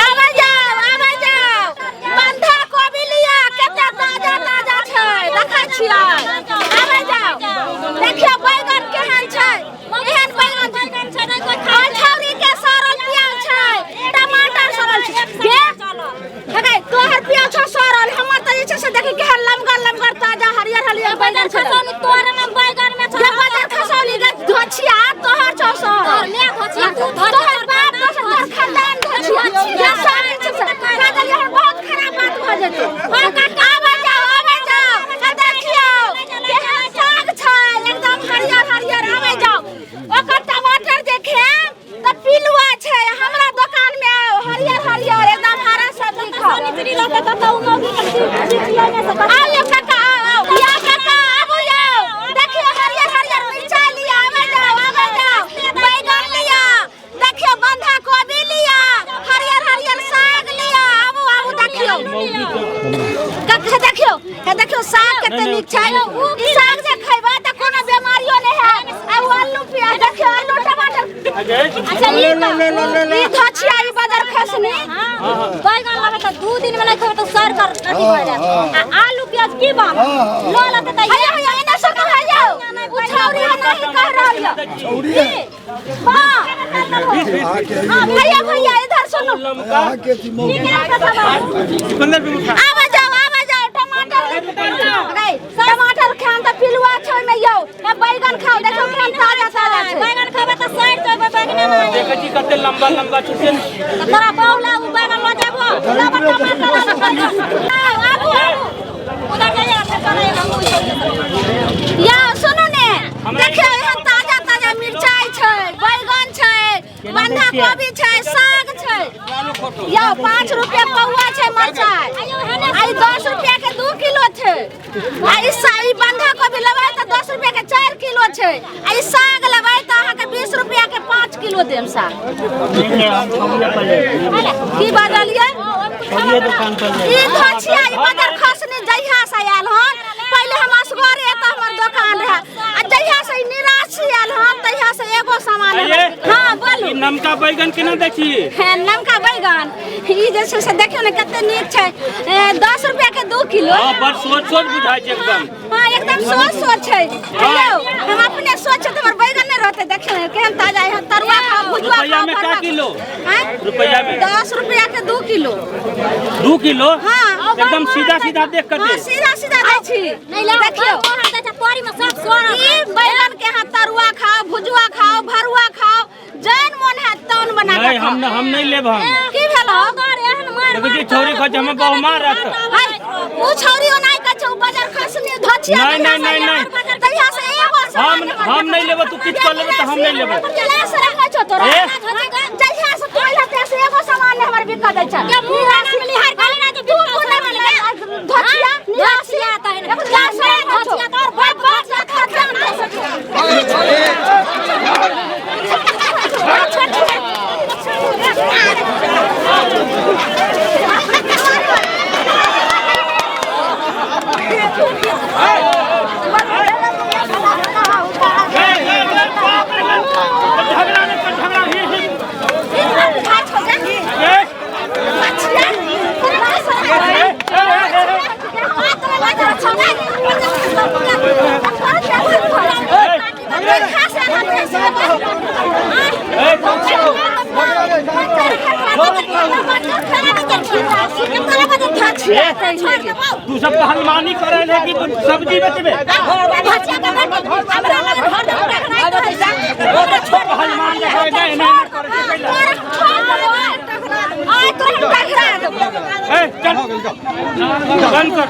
आबे जाओ बंधा कोबी लिया कते ताजा ताजा छै देखै छियै आबे जाओ देखियो बैगन केहन छै एहन बैगन छै नै कोइ खा छौरी के सरल प्याज छै टमाटर सरल छै गे हेगे तोहर प्याज छ सरल हमर त जे छै से देखि केहन लमगर ताजा हरियर हरियर बैगन छै तोहर में बैगन में छै बाजार खसौली गे धोछिया तोहर छ सरल ले धोछिया तू तोहर बाप तोहर खानदान धोछिया ये सारी छै कागल यहाँ बहुत खराब बात भ जेतै आबे जाओ देखियो केहन साग छै एकदम हरियर हरियर आबे जाओ ओकर टमाटर देखे त पिलुआ छै हमरा दुकान में आओ हरियर हरियर एकदम हरा सब्जी खाओ निचरी लगे त उनोगी चिचिया में से आओ ये काका आओ या काका आबो जाओ देखियो हरियर हरियर मिर्चा लिया आबे जाओ बैगन लिया देखियो बंधा कोबी लिया हरियर हरियर साग लिया आबो देखियो काका देखियो साग कते नीक छै ई साग जे खैबा त कोनो बीमारियो नै है आ आलू प्याज देखियो आलू टमाटर अच्छा ई धोछिया ई बाजार खसनी बैगन लगे त 2 दिन में नै खैबा त सर कर अथी भ जात आ आलू प्याज की बात लो लते त हैया एना से कह जाओ उछौरी नहीं कह रहल छौरी हां भैया इधर सुनो आबे जाओ टमाटर खान त पिलुआ छै में यौ बैगन खाओ देखो केहन ताजा ताजा छै बैगन खाबे त 60 रुपए बैगन ना देखै छी कते लंबा लंबा छै तोरा बाउला उ बैगन ल जाबो लाबा टमाटर आबू उधर जाया करे हम या सुनो ने देखियो एहन ताजा ताजा मिरचाई छै बैगन छै बंधा कोबी छै साग छै या 5 रुपया पौआ छै मरचाई आई 10 रुपया के 2 किलो छै आई साई बंधा कोबी लेबै त 10 रुपया के 4 किलो छै आई साग लेबै त अहाँ के 20 रुपया के 5 किलो देम साग की बदलिए ये दुकान पर ई धोछिया ई बाजार खसनी जइहा से आयल हन पहले हम असगरे त हमर दुकान रहे आ जइहा से निराशी आयल हन तइहा से एगो सामान हां बोलू नमका बैगन केना देखी नमका बैगन ई जे छै से देखियो ने कते नीक छै 10 रुपया के 2 किलो हां बड़ सोच बुझाय छै एकदम हां एकदम सोच छै हेलो हम अपने सोच त हमर बैगन नै रहते देखियो केहन ताजा है तरुआ खा भुजवा रुपया में का किलो रुपया में 10 रुपया के 2 किलो 2 किलो हां एकदम सीधा दे कर दे हां सीधा दै छी नहीं देखियो तोरी में सब सोना ई बैगन के हां तरुआ खाओ भुजवा खाओ भरुआ खाओ जैन मन है तौन बना के हम नहीं लेब हम की भेलो एहन मार देखि छोरी खज हम बहु मारत उ छोरी ओनाई का छौ बाजार खसनी धोछिया नहीं तइहा से एगो हम नहीं लेब तू किछ कर लेबे त हम नहीं लेब क्लास रखै छौ तोरा जइहा से पहिला ते से एगो सामान हमर बिका दै छ के पूरा मिली हार कहले ना कि तू नहीं मिले धोछिया निराशिया त है क्लास धोछिया तोर बाप खर्चा दे सके तू सब हनुमानी करे है कि सब्जी बेचबे हनुमान चल बंद कर